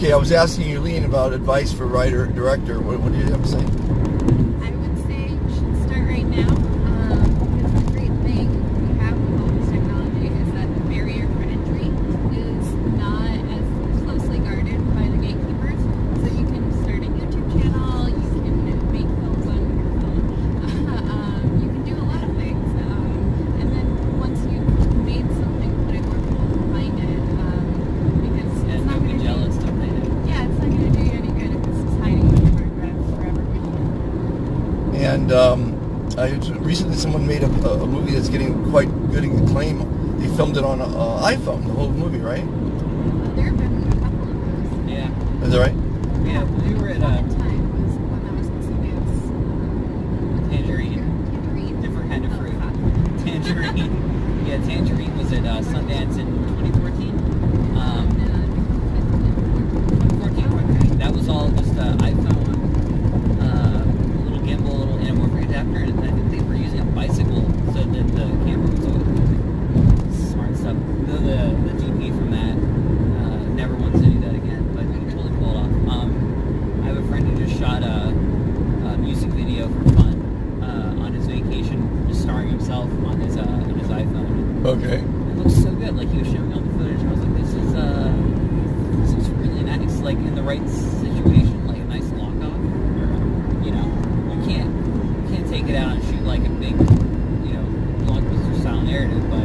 Okay, I was asking you, Lean, about advice for writer, director. What do you have to say? I would say you should start right now. Because the great thing we have with all this technology is that the barrier for entry is not as closely guarded by the gatekeepers. So you can start a YouTube channel, you can make films on your phone, you can do a lot of things. And then once you've made something, put it where people can find it. Because it's not going to jealous to find it. Yeah, it's not going to do you any good if it's just hiding on your hard drive forever. And recently someone made a movie that's getting quite good acclaim. They filmed it on an iPhone, the whole movie, right? There have been a couple of those. Yeah. Is that right? Yeah, we were at Time was the one that was supposed to be Tangerine. Different kind of Oh, fruit. fuck. Tangerine. Yeah, Tangerine was at Sundance in 2014. 2014. That was all just iPhone, little gimbal, little anamorphic adapter, and I think they were using a bicycle so that the camera was always moving. Smart stuff. Though the DP from that never wants to do that again, but we can totally pull it off. I have a friend who just shot a music video for fun on his vacation, just starring himself on his iPhone. Okay. It looks so good. Like he was showing me all the footage, and I was like, this is really nice. Like in the right situation, like a nice lock off. You know, you can't take it out and shoot like a big, blockbuster style narrative, but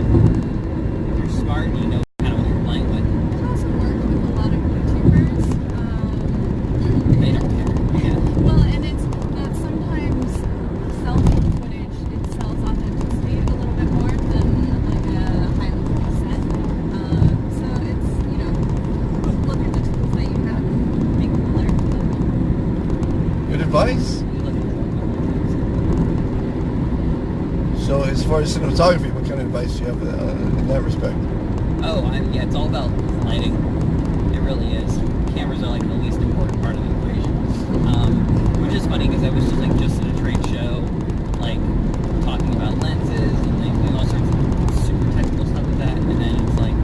if you're smart and you know kind of what you're playing with, It also works with a lot of YouTubers. they don't care. Yeah. Well, and it's that sometimes cell phone footage, it sells authenticity a little bit more than like a highly produced set. So it's, look at the tools that you have and make them better. Good advice. You look at the So as far as cinematography, what kind of advice do you have in that respect? yeah, it's all about lighting. It really is. Cameras are like the least important part of the equation. Which is funny because I was just at a trade show, like talking about lenses and like doing all sorts of super technical stuff with that, and then it's like,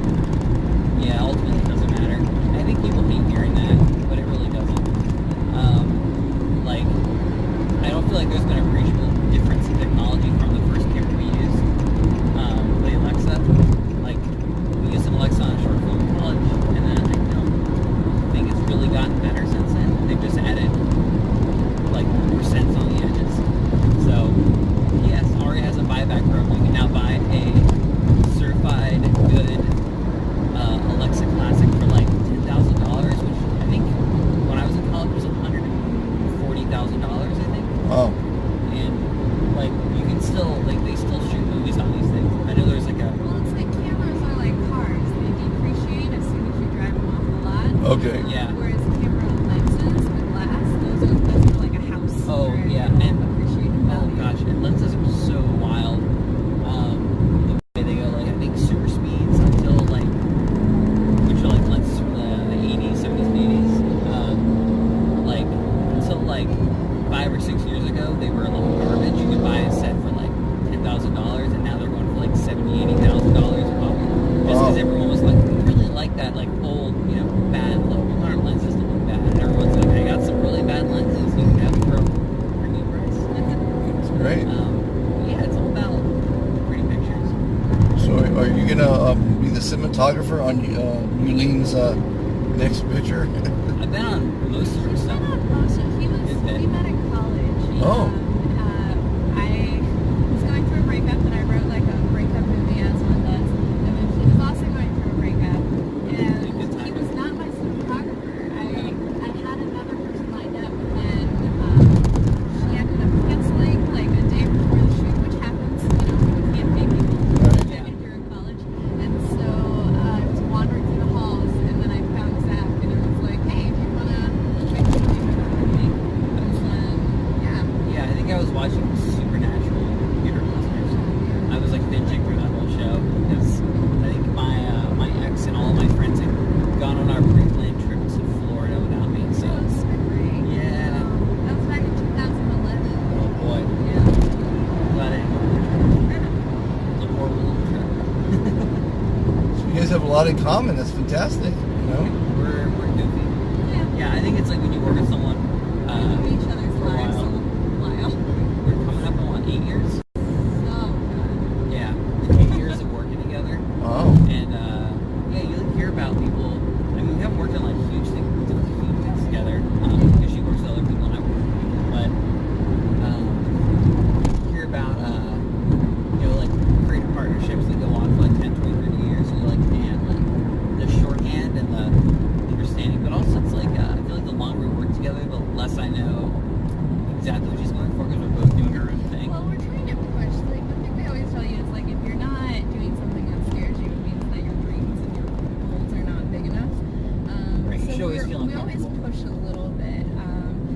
yeah, ultimately it doesn't matter. I think people hate hearing that, but it really doesn't. Like, I don't feel like there's been a appreciable difference in technology from the first camera we used, the Alexa. Like, we used an Alexa on a short film in college, and then I don't think it's really gotten better since then. They've just added like more cents on the edges. So yes, Ari has a buyback program. You can now buy a certified good Alexa Classic for like $10,000, which I think when I was in college was $140,000. I think. Oh. And like you can still they still shoot movies on these things. I know there's like a Well, it's like cameras are like cars. They depreciate as soon as you drive them off the lot. Okay. yeah. Whereas camera lenses with glass, those are like a house. Oh, or yeah, an and- appreciated Oh value. gosh, and lenses are so wild. The way they go, like I think super speeds until like, which are like lenses from the 80s, 70s, and 80s. Like until like 5 or 6 years ago, they were like garbage. You could buy a set for like $10,000, and now they're going for like $70,000, $80,000 a pop. Just because Wow. everyone was like, we really like that like old, bad look. We want our lenses to look bad. And everyone's like, I got some really bad lenses. You can have them for a pretty price. That's great. Yeah, it's all about pretty pictures. So are you gonna be the cinematographer on Eulene's next picture? I've been on most of her stuff. We met in college. Oh. I was going through a breakup, and I wrote like a breakup movie, as one does. And then he was also going through a breakup, and he was not my cinematographer. I had another person lined up, and she ended up canceling like a day before the shoot, which happens, when you can't pay people and you're in college. And so I was wandering through the halls, and then I found Zach, and it was like, hey, do you want to make a movie with me? Yeah, I think I was watching Supernatural Computer Monsters. I was like binging through that whole show because I think my ex and all of my friends had gone on our pre-planned trip to Florida without me. So So spring break. yeah. That was back in 2011. Oh boy. Yeah. But anyway, it's a horrible little trip. So you guys have a lot in common. That's fantastic. We're goofy. Yeah, I think it's like when you work with someone in each other's for a lives. while. While. We're coming up on what, 8 years? Oh god. Yeah, 8 years of working together. Oh. And yeah, you like, hear about people. I mean, we haven't worked on like huge things together because she works with other people and I work with people. But you hear about you know, like creative partnerships that go on for like 10, 20, 30 years, and you're like, man, like the shorthand and the understanding. But also, it's like I feel like the longer we work together, the less I know exactly what she's going for because we're both doing our own thing. Well, we're trying to push. Like the thing they always tell you is like if you're not doing something that scares you, it means that your dreams and your goals are not big enough. Right, you So should always feel we always uncomfortable. push a little bit.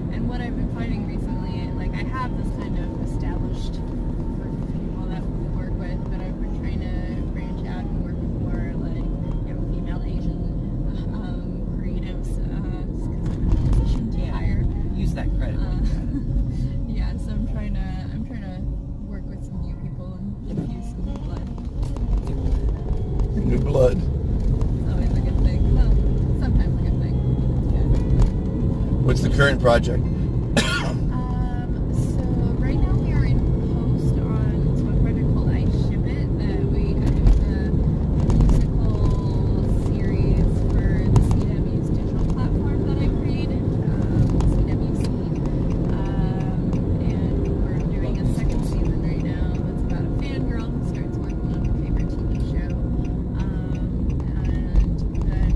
And what I've been finding recently, like I have this kind of established group of people that we work with, but I've been trying to branch out and work with more like female Asian creatives because I'm in a position to hire. Use that credit. Yeah, so I'm trying to work with some new people and infuse some new blood. New blood. It's always a good thing. Well, sometimes a good thing. What's the current project? So right now we are in post on a project called I Ship It that it was a musical series for the CW's digital platform that I created, CWC. And we're doing a second season right now. It's about a fangirl who starts working on her favorite TV show. And then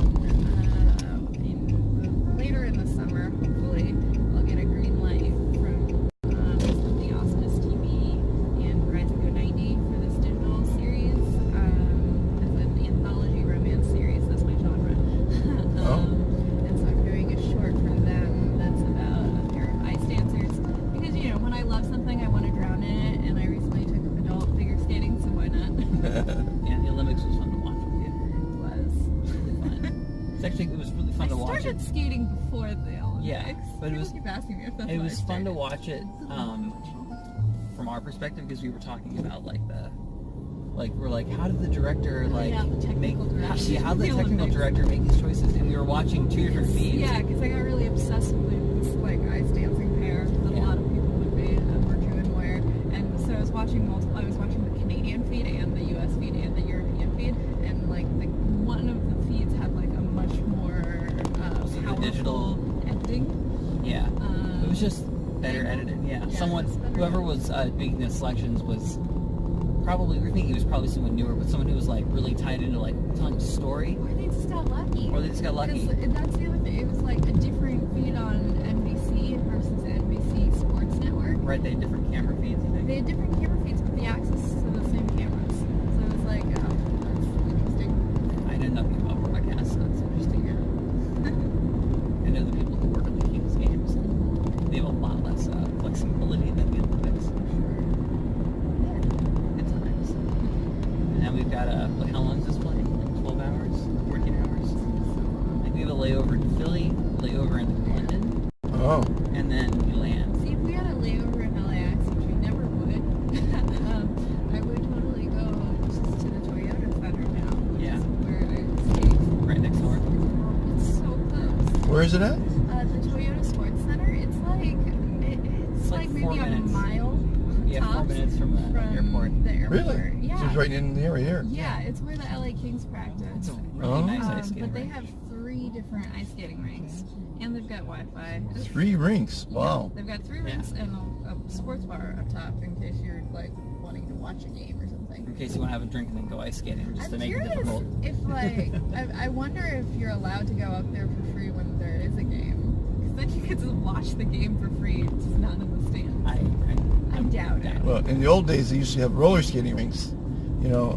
later in the summer, hopefully, I'll get a green light from the Osmos TV and Verizon Go 90 for this digital series. It's an anthology romance series. That's my genre. And so I'm doing a short for them that's about a pair of ice dancers. Because, you know, when I love something, I want to drown in it. And I recently took up adult figure skating, so why not? Yeah, the Olympics was fun to watch with you. It was. Really fun. It's actually, it was really fun to I watch it. started skating before the Olympics. Yeah, but it People was- keep asking me if that's It when was I fun to started. watch it from our perspective because we were talking about we're like, how did the director Oh, like yeah, the technical make director. how did the The technical Olympics. director make these choices? And we were watching two different feeds. Yeah, because I got really obsessively with this like ice dancing pair that Yeah. a lot of people would be Virtue and Ware. And so I was watching I was watching the Canadian feed and the US feed and the European feed, and like one of the feeds had like a much more Was it the powerful digital? editing. Yeah. It was just better edited. Yeah. Yeah, Someone, it's better whoever edited. was making the selections was probably, we think he was probably someone newer, but someone who was like really tied into like telling a story. Or they just got lucky. Or they just got lucky. Because that's the other thing. It was like a different feed on NBC versus NBC Sports Network. Right, they had different camera feeds, you think? They had different camera feeds, but the access to the same cameras. So it was like, oh, that's interesting. I know nothing about broadcast, so it's interesting. I know the people who work on the Kings games, and they have a lot less flexibility than the Olympics. Good times. And now we've got like, how long is this flight? Like 12 hours? 14 hours? I think we have a layover in Philly, layover in London, Oh. and then we land. See, if we had a layover in LAX, which we never would, I would totally go just to the Toyota Center now, which Yeah. is where I stay. Right next door. It's so close. Where is it at? The Toyota Sports Center, it's like it's like like 4 maybe minutes. a mile. Yeah, 4 tops minutes from the airport. The airport. Really? Yeah. So it's right in the area here. Yeah, it's where the LA Kings practice. It's a really Oh. nice ice skating But they rink. have 3 different ice skating rinks, and they've got Wi-Fi. 3 rinks. Wow. They've got 3 Yeah. rinks and a sports bar up top in case you're like wanting to watch a game or something. In case you want to have a drink and then go ice skating, just to I'm make it curious difficult. if like I wonder if you're allowed to go up there for free when there is a game. Because then you could just watch the game for free. It's just not in the stands. I doubt it. Well, in the old days, they used to have roller skating rinks, you know,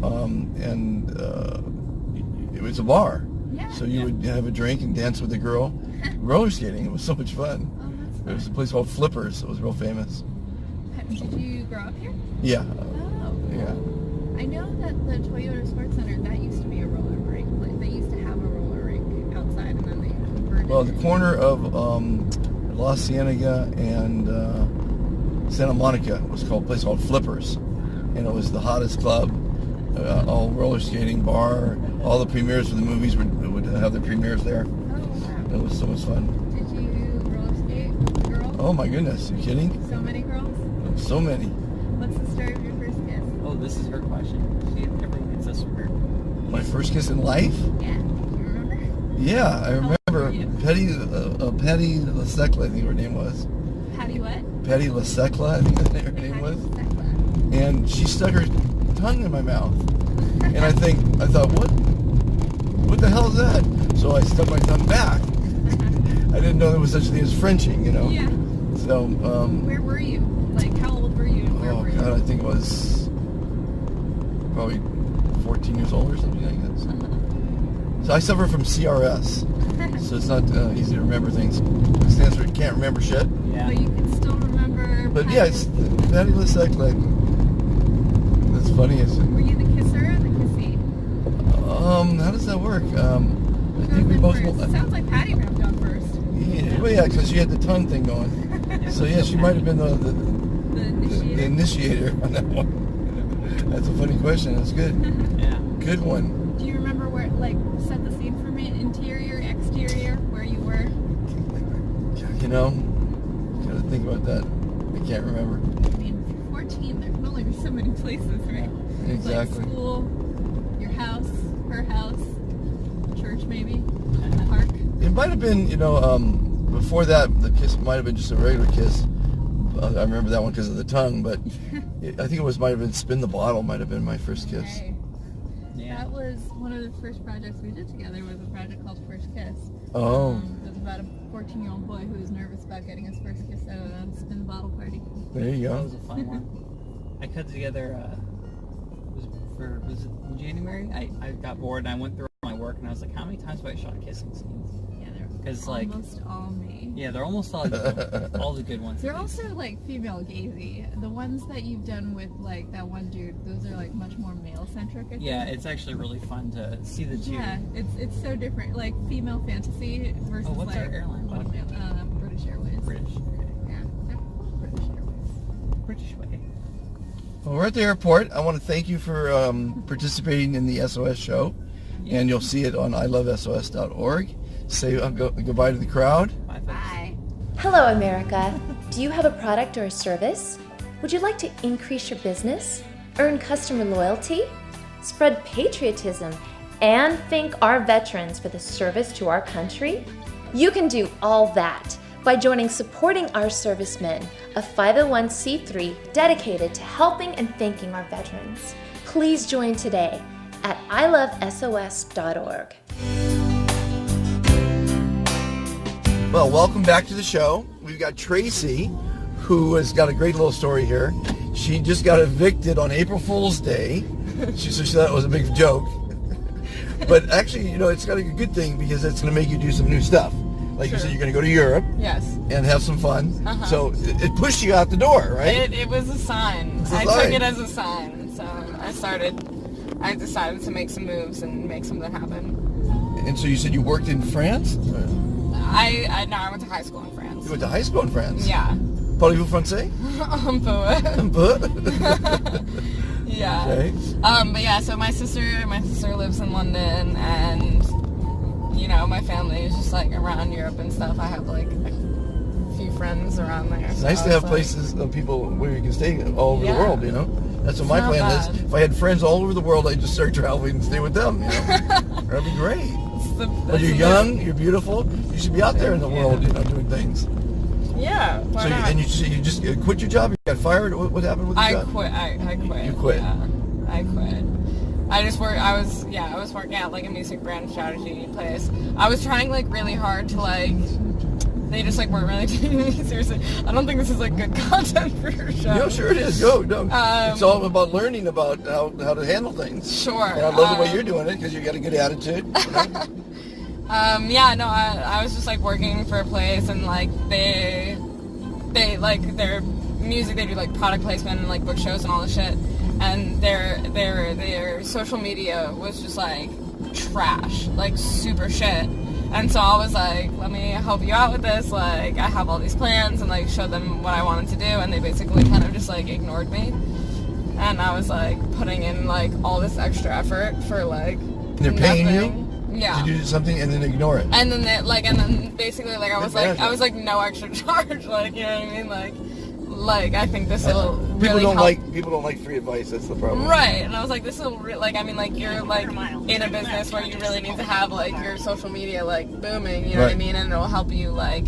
and it was a bar. Yeah. So you would have a drink and dance with a girl. Roller skating, it was so much fun. Oh, that's There was a fun. place called Flippers. It was real famous. Did you grow up here? Yeah. Oh. Yeah. I know that the Toyota Sports Center, that used to be a roller rink. Like, they used to have a roller rink outside, and then they converted Well, the it. corner of La Cienega and Santa Monica was called a place called Flippers, and it was the hottest club. All roller skating bar. All the premieres for the movies would have their premieres there. Oh, wow. It was so much fun. Did Girls? Oh my goodness, you kidding? So many girls? So many. What's the story of your first kiss? Oh, this is her question. Everyone gets this from her. My first kiss in life? Yeah. Do you remember? Yeah, I How old were remember. you? Patty Lasekla, I think her name was. Patty what? Patty Lasekla, I think her name was. And she stuck her tongue in my mouth. And I thought, what the hell is that? So I stuck my tongue back. I didn't know there was such a thing as Frenching, you know. Yeah. So, Where were you? Like, how old were you and where oh were God, you? I think it was probably 14 years old or something like that. So I suffer from CRS, so it's not easy to remember things. It stands for can't remember shit. Yeah. But you can still remember. But yeah, it's Patty Lasekla. That's funny. Were you the kisser or the kissy? How does that work? I Who think we went both. first? It sounds like Patty went down first. Yeah, well, yeah, because she had the tongue thing going. So yeah, she might have been The the initiator. initiator on that one. That's a funny question. That's good. Yeah. Good one. Do you remember where, like, set the scene for me? Interior, exterior, where you were? You know, gotta think about that. I can't remember. I mean, if you're 14, there can only be so many places, right? Exactly. Like school, your house, her house, church maybe, the park. It might have been, you know, before that, the kiss might have been just a regular kiss. I remember that one because of the tongue, but I think might have been Spin the Bottle might have been my first kiss. Okay. Yeah. That was one of the first projects we did together, was a project called First Kiss. Oh, It was about a 14-year-old boy who was nervous about getting his first kiss at a spin the bottle party. there you That go. was a fun one. I cut together, was it in January? I got bored and I went through my work and I was like, how many times have I shot kissing scenes? Yeah, they're 'Cause, like- almost all me. Yeah, they're almost all the good ones. They're also like female gazy. The ones that you've done with like that one dude, those are like much more male centric. Yeah, it's actually really fun to see the two. Yeah, it's so different. Like female fantasy versus what's like our airline? what male, British Airways. British. Okay. Yeah, they're British Airways. British way. Well, we're at the airport. I want to thank you for participating in the SOS show, and you'll see it on ilovesos.org. Say goodbye to the crowd. Bye, folks. Bye. Hello, America. Do you have a product or a service? Would you like to increase your business, earn customer loyalty, spread patriotism, and thank our veterans for the service to our country? You can do all that by joining Supporting Our Servicemen, a 501c3 dedicated to helping and thanking our veterans. Please join today at ilovesos.org. Well, welcome back to the show. We've got Tracy, who has got a great little story here. She just got evicted on April Fool's Day. She thought it was a big joke. But actually, you know, it's got a good thing because it's going to make you do some new stuff. Like you said, you're going to go to Europe Yes. and have some fun. So it pushed you out the door, right? It was a sign. It's a I sign. took it as a sign. So I decided to make some moves and make something happen. And so you said you worked in France? I went to high school in France. You went to high school in France? Yeah. Parlez-vous français? Un peu. But Yeah. okay. But yeah, so my sister lives in London, and you know, my family is just like around Europe and stuff. I have like a few friends around there. It's so nice I to was have like- places, people where you can stay all over the Yeah. world, you know? That's what my not plan bad. is. If I had friends all over the world, I'd just start traveling and stay with them, you know? That'd be great. Well, that's you're the- young, you're beautiful, you should be out there in the world, you know, doing things. Yeah. Why So not? you just quit your job, you got fired, what happened with your I job? quit. I quit. You quit. Yeah, I quit. I just worked. I was working at like a music brand strategy place. I was trying like really hard to like. They just like weren't really taking me seriously. I don't think this is like good content for your show. Yeah, sure it is. Go. It's all about learning about how to handle things. Sure. And I love the way you're doing it because you got a good attitude. You know? Yeah, no, I was just like working for a place, and like they like their music, they do like product placement and like book shows and all this shit, and their social media was just like trash, like super shit. And so I was like, let me help you out with this, like I have all these plans, and like showed them what I wanted to do, and they basically kind of just like ignored me. And I was like putting in like all this extra effort for like They're paying you? nothing. Yeah. to do something and then ignore it. And then basically like I was like no extra charge, like, you know what I mean, like I think this will really help. People don't like free advice. That's the problem. Right, and I was like, this will like, I mean, like, you're like in a business where you really need to have like your social media like booming, you know what I mean, and it'll help you like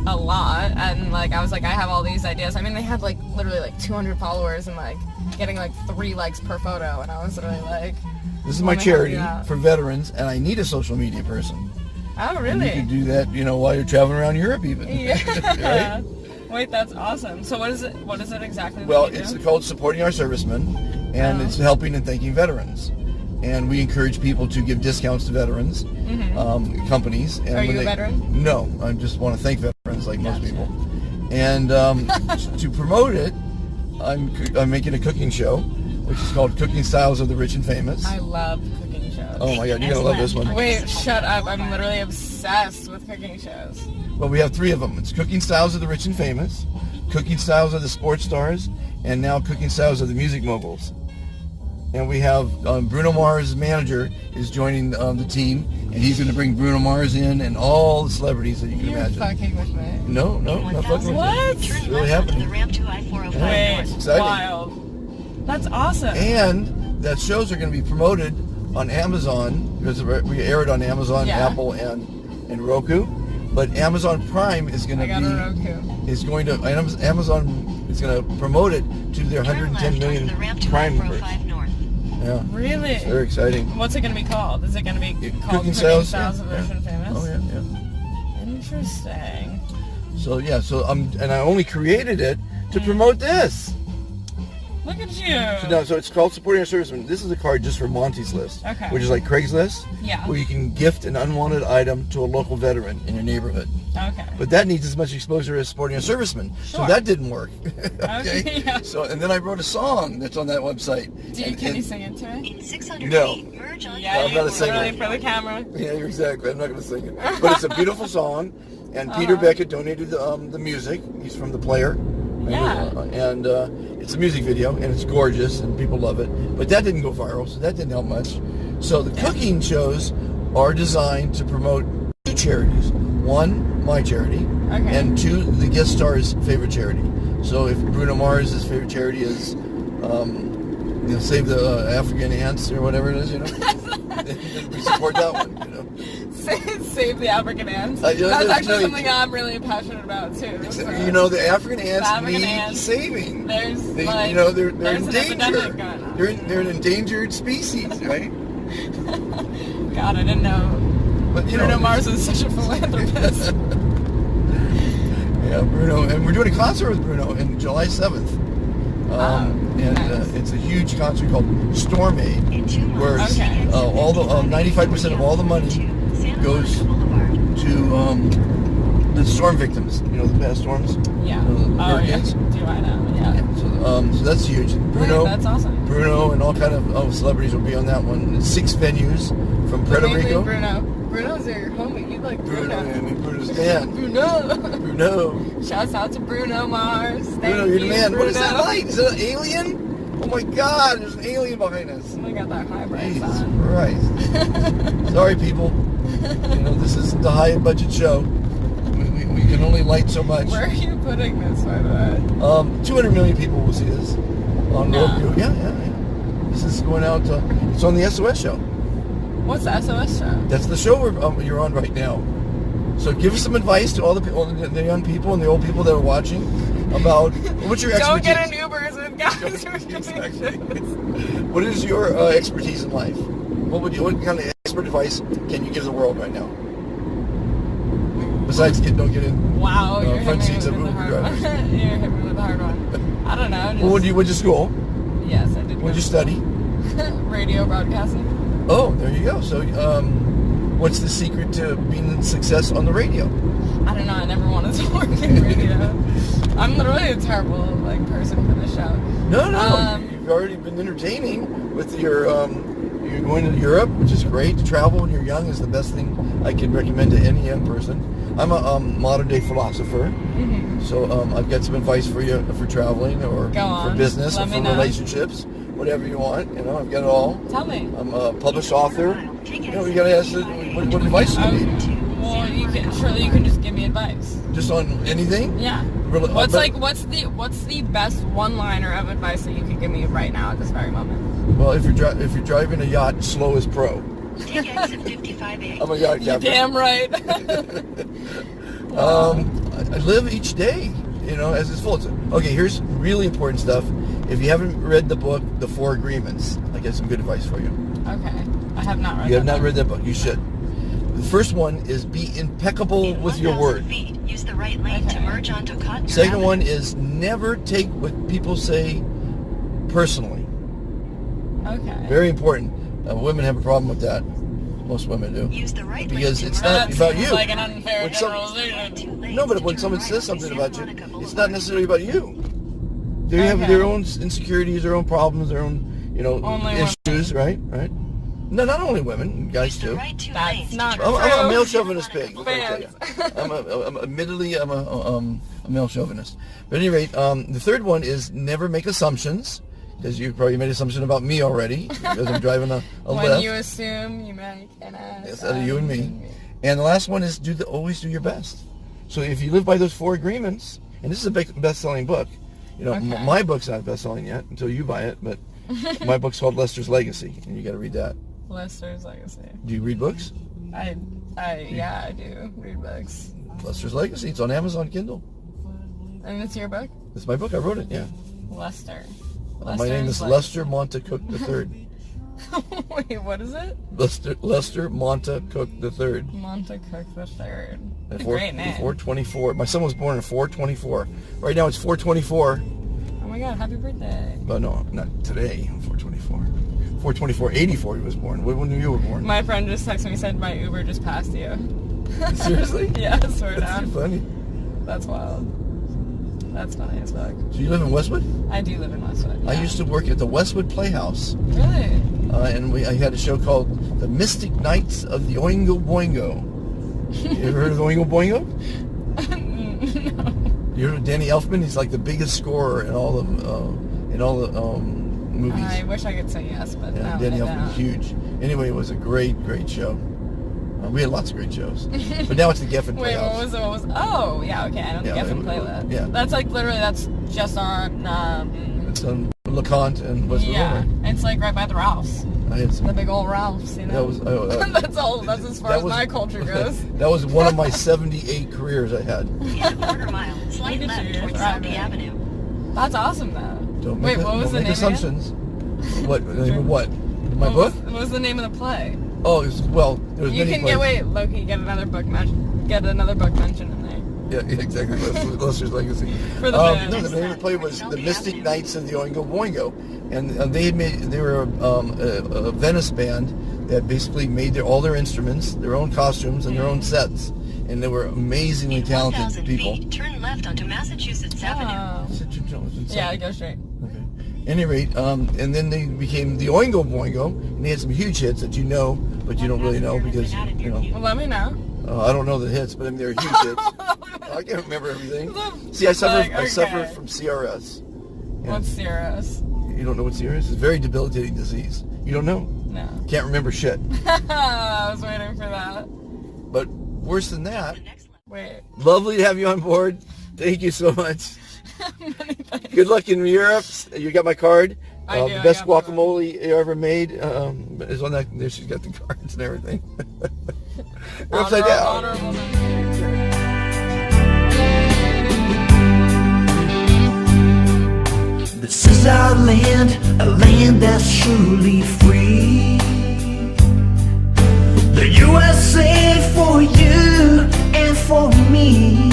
a lot. And like I was like, I have all these ideas. I mean, they had like literally like 200 followers and like getting like 3 likes per photo, and I was really like, this is my charity for veterans, and I need a social media person. oh really? And you can do that, while you're traveling around Europe, even. Yeah. Right? Wait, that's awesome. So what is it exactly? Well, that you it's do? called Supporting Our Servicemen, and it's helping and thanking veterans. And we encourage people to give discounts to veterans, companies. And Are you a veteran? No, I just want to thank veterans like most people. And to promote it, I'm making a cooking show, which is called Cooking Styles of the Rich and Famous. I love cooking shows. Oh my God, you're gonna love this one. Wait, shut up. I'm literally obsessed with cooking shows. Well, we have 3 of them. It's Cooking Styles of the Rich and Famous, Cooking Styles of the Sports Stars, and now Cooking Styles of the Music Moguls. And we have Bruno Mars' manager is joining the team, and he's going to bring Bruno Mars in and all the celebrities that you can You're imagine. fucking with me. No, not fucking with What? you. It's really happening. Wait, It's exciting. wild. That's awesome. And that shows are going to be promoted on Amazon, because we air it on Amazon, Yeah. Apple, and Roku. But Amazon Prime is going to I got a Roku. Amazon is going to promote it to their 110 million Prime members. Yeah. Really? It's very exciting. What's it going to be called? Is it going to be called Cooking Styles, of the Rich and Famous? Oh yeah. Interesting. So and I only created it to promote this. Look at you. So it's called Supporting Our Servicemen. This is a card just for Monty's List, Okay. which is like Craigslist, Yeah. where you can gift an unwanted item to a local veteran in your neighborhood. Okay. But that needs as much exposure as Supporting Our Servicemen. So Sure. that didn't work. Okay, yeah. So and then I wrote a song that's on that website. Can you sing it to me? In 600 No. feet, merge on Yeah, I'm not a singer. literally for the camera. Yeah, you're exactly. I'm not going to sing it, but it's a beautiful song. And Peter Beckett donated the music. He's from The Player. Yeah. And it's a music video, and it's gorgeous, and people love it. But that didn't go viral, so that didn't help much. So the cooking shows are designed to promote 2 charities. 1, my charity, Okay. and 2, the guest star's favorite charity. So if Bruno Mars' favorite charity is, save the African ants or whatever it is, then we support that one, Save the African ants. Yeah, That's actually no, something I'm really passionate about too. So. The African ants African need ants, saving. There's They're there's in an danger. epidemic going on. They're an endangered species, right? God, I didn't know. But Bruno Mars is such a philanthropist. Yeah, Bruno, and we're doing a concert with Bruno in July 7th. Nice. It's a huge concert called Storm Aid, where Okay. all the 95% of all the money goes to the storm victims. The past storms. Yeah. The Oh yeah. hurricanes. Do I know? Yeah. So that's huge. Bruno, Wait, that's awesome. Bruno, and all kind of celebrities will be on that one. 6 venues from Puerto Mainly Rico. Bruno's your homie. You like Bruno, Bruno. and Bruno's man. Bruno. Bruno. Shouts out to Bruno Mars. Thank Bruno, you're the you, man. Bruno. What is that light? Is it an alien? Oh my God, there's an alien behind us. Oh my God, that highlights Jesus on. Christ. Sorry, people. This is the high budget show. We can only light so much. Where are you putting this, by the way? 200 million people will see this on Roku. Yeah. This is going out. It's on the SOS Show. What's the SOS Show? That's the show you're on right now. So give us some advice to all the young people and the old people that are watching about what's your expertise. Don't get an Ubers and guys who are doing Exactly. What is your expertise in life? What kind of expert advice can you give the world right now? Besides, don't get in. Wow, you're front hitting seats me of with the Uber hard one. drivers. You're hitting me with the hard one. I don't know. Well, what'd you school? Yes, I did. What'd you study? Radio broadcasting. Oh, there you go. So, what's the secret to being a success on the radio? I don't know. I never wanted to work in radio. I'm literally a terrible person for the show. No. You've already been entertaining with your. You're going to Europe, which is great. To travel when you're young is the best thing I can recommend to any young person. I'm a modern day philosopher, so I've got some advice for you for traveling or Go on. for business Let or me for know. relationships whatever you want. You know, I've got it all. Tell me. I'm a published author. You know, you gotta ask what advice do you need? Well, surely you can just give me advice. Just on anything? Yeah. Really, What's the best one-liner of advice that you could give me right now at this very moment? Well, if you're driving a yacht, slow is pro. Take exit 55A. I'm a yacht captain. Damn right. I live each day, you know, as it's full. Okay, here's really important stuff. If you haven't read the book, The Four Agreements, I got some good advice for you. Okay. I have not read You have not read that book. You should. The first one is be impeccable with your word. Feet, use the right lane to merge onto Cotton. Second one is never take what people say personally. Okay. Very important. Women have a problem with that. Most women do. Use the right Because lane it's to not merge about Seems you. like an unfair When some- generalization. No, but when someone says something about you, it's not necessarily about you. They have their own insecurities, their own problems, their own, you know, Only issues, right? Right? No, not only women, guys Use the too. right two That's lanes not to true. turn I'm a male right. chauvinist pig. What can I tell you? I'm admittedly a male chauvinist. But at any rate, the third one is never make assumptions, because you probably made an assumption about me already, because I'm driving a When left. you assume, you make an ass. Yes, out of you and me. And the last one is always do your best. So if you live by those four agreements, and this is a best-selling book. You know, Okay. my book's not best-selling yet until you buy it, but my book's called Lester's Legacy, and you got to read that. Lester's Legacy. Do you read books? I do read books. Lester's Legacy. It's on Amazon Kindle. And it's your book? It's my book. I wrote it. Yeah. Lester. My name is Lester Montecook III. Wait, what is it? Lester Montecook III. Montecook the Third. At Great name. 424. My son was born in 424. Right now it's 424. Oh my god, happy birthday. But no, not today. 424. 424. 84 he was born. When you were born? My friend just texted me and said my Uber just passed you. Seriously? Yeah, I swear That's down. funny. That's wild. That's funny as fuck. So you live in Westwood? I do live in Westwood. I yeah. used to work at the Westwood Playhouse. Really? And I had a show called The Mystic Knights of the Oingo Boingo. You ever heard of the Oingo Boingo? No. You heard of Danny Elfman? He's like the biggest scorer in all the movies. I wish I could say yes, but Yeah, no, Danny I Elfman's don't. huge. Anyway, it was a great show. We had lots of great shows. But now it's the Geffen Wait, Playhouse. what was? Oh, yeah, okay. I know the Yeah, Geffen it- playlist. yeah. That's like literally that's just on. It's on LeConte and Westwood. Yeah, River. it's like right by the Ralphs, I had some. the big old Ralphs. You know. That was that's all. That's as far that as was- my culture goes. That was one of my 78 careers I had. In a quarter mile, slide Look at left you, towards driving. Southie Avenue. That's awesome though. Don't Wait, make, what was don't the make name assumptions. What? What? My What book? was the name of the play? Oh, well, there was You many can plays. get Loki, get another book mention in there. Yeah, exactly. Lester's Legacy. For the fans. No, the name of the play was The Mystic Knights of the Oingo Boingo, and they were a Venice band that basically made all their instruments, their own costumes, and their own sets, and they were amazingly In talented 1,000 people. feet, turn left onto Massachusetts Avenue. Oh. Yeah, go straight. Okay. At any rate, and then they became the Oingo Boingo, and they had some huge hits that you know, but you don't really know because, you know, Well, let me know. I don't know the hits, but I mean, they're huge hits. I can't remember everything. See, I suffer Okay. from CRS. Yeah. What's Cirrus? You don't know what CRS is? It's a very debilitating disease. You don't know? No. Can't remember shit. I was waiting for that. But worse than that, Next left. Wait. lovely to have you on board. Thank you so much. Many thanks. Good luck in Europe. You got my card. I do, The I best got the guacamole you ever made is on that. There, she's got the cards and everything. You're upside down. Honorable mention. This is our land, a land that's truly free. The USA for you and for me.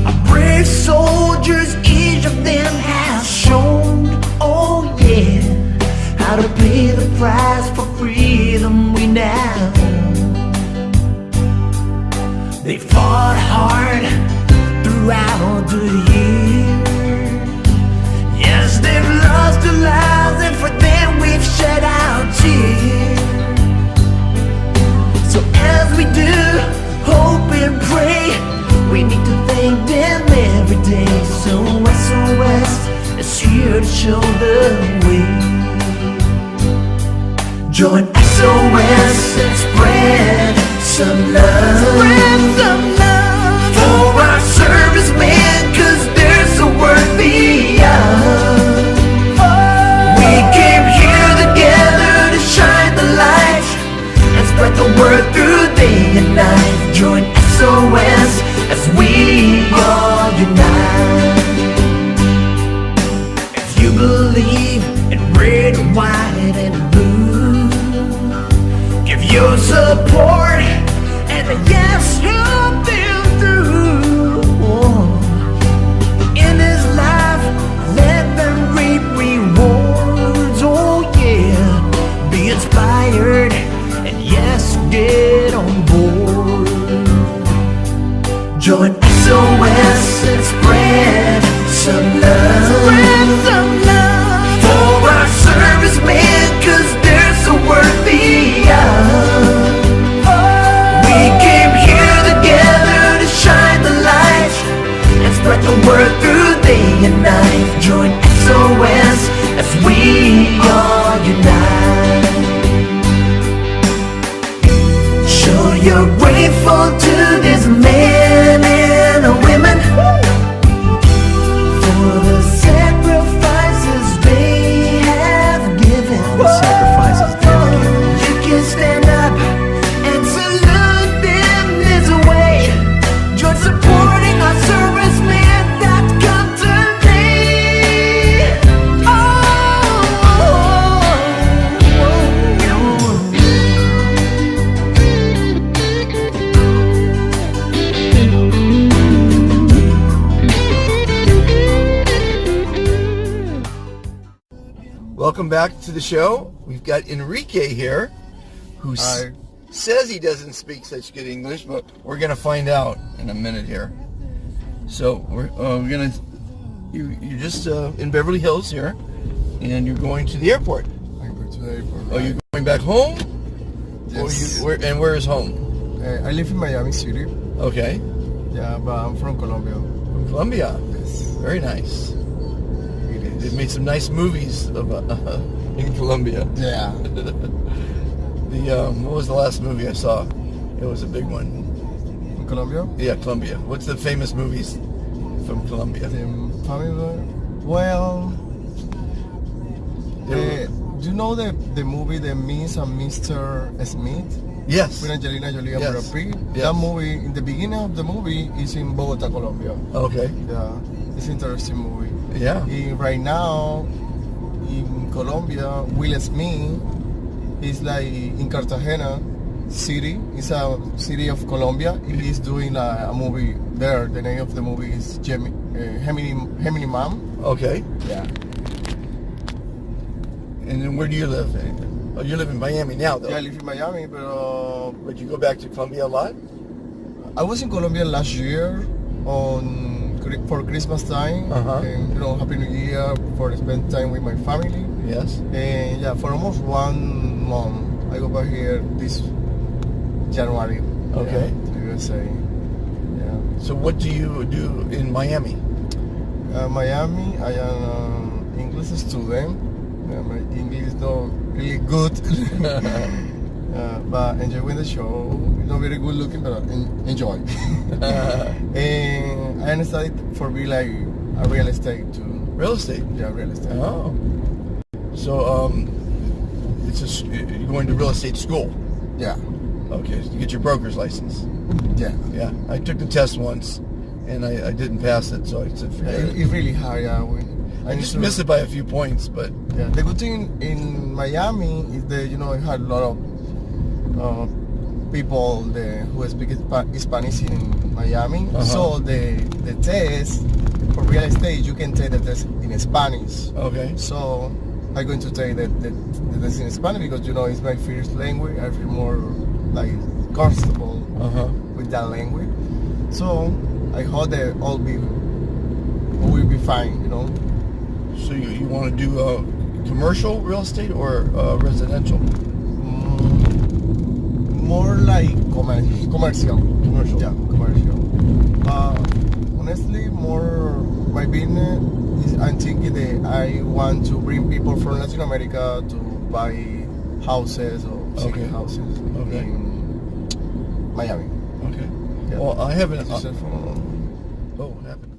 Our brave soldiers, each of them has shown, oh yeah, how to pay the price for freedom we now. They fought hard throughout the years. Yes, they've lost their lives, and for them we've shed our tears. So as we do hope and pray, we need to thank them every day. So SOS is here to show the Join SOS and spread some love. For our servicemen, 'cause there's a word beyond. We came here together to shine the light and spread the word through day and night. Join SOS as we all unite. If you believe in red, white, and blue, give your support and a yes, you've been through. In this life, let them reap rewards. Oh yeah, be inspired and yes, get on board. Join SOS and spread some love. For our servicemen, 'cause there's a word beyond. We came here together to shine the light and spread the word through day and night. Join SOS as we all unite. Show you're grateful to this men and women for the sacrifices they have given. You can stand up and salute them this way. Join supporting our servicemen that come today. Welcome back to the show. We've got Enrique here, who says he doesn't speak such good English, but we're gonna find out in a minute here. So we're gonna you're just in Beverly Hills here, and you're going to the airport. I'm going to the airport. Oh, you're going back home? Yes. Or where is home? I live in Miami City. Okay, Yeah, but I'm from Colombia. from Colombia. Yes, Very nice. it They've is. made some nice movies in Colombia. Yeah. What was the last movie I saw? It was a big one. In Colombia? Yeah, Colombia. What's the famous movies from Colombia? The family. Well, They were- do you know the movie The Miss and Mr. Smith Yes. with Angelina Jolie and Yes. Brad Pitt? Yes. That movie, in the beginning of the movie, is in Bogota, Colombia. Okay. Yeah, it's an interesting movie. Yeah. Right now, in Colombia, Will Smith is like in Cartagena city. It's a city of Colombia. He's doing a movie there. The name of the movie is Gemini Man. Okay. Yeah. And then where do you live? Oh, you live in Miami now, though. Yeah, I live in Miami, but But you go back to Colombia a lot? I was in Colombia last year for Christmas time. Uh-huh. And, Happy New Year for spend time with my family. Yes. And yeah, for almost 1 month, I go back here this January. Okay. Yeah, to USA. Yeah. So what do you do in Miami? Miami, I am an English student. My English is not really good. But enjoying the show. Not very good looking, but enjoy. And I studied for be like a real estate too. Real estate. Yeah, real estate. Oh. So you're going to real estate school. Yeah. Okay. So you get your broker's license. Yeah. Yeah. I took the test once, and I didn't pass it, so I said forget it. It's really hard. Yeah. I just missed it by a few points, but Yeah, the good thing in Miami is that I had a lot of people who speak Spanish in Miami. Uh-huh. So the test for real estate, you can take the test in Spanish. okay. So I'm going to take the test in Spanish because it's my first language. I feel more like comfortable Uh-huh. with that language. So I hope that all will be fine. So you want to do commercial real estate or residential? More like commercial. Commercial. Yeah, commercial. Honestly, more my business is I'm thinking that I want to bring people from Latin America to buy houses or city Okay. houses Okay. in Miami. Okay. Yeah. Well, I haven't. Just for- Oh, what happened?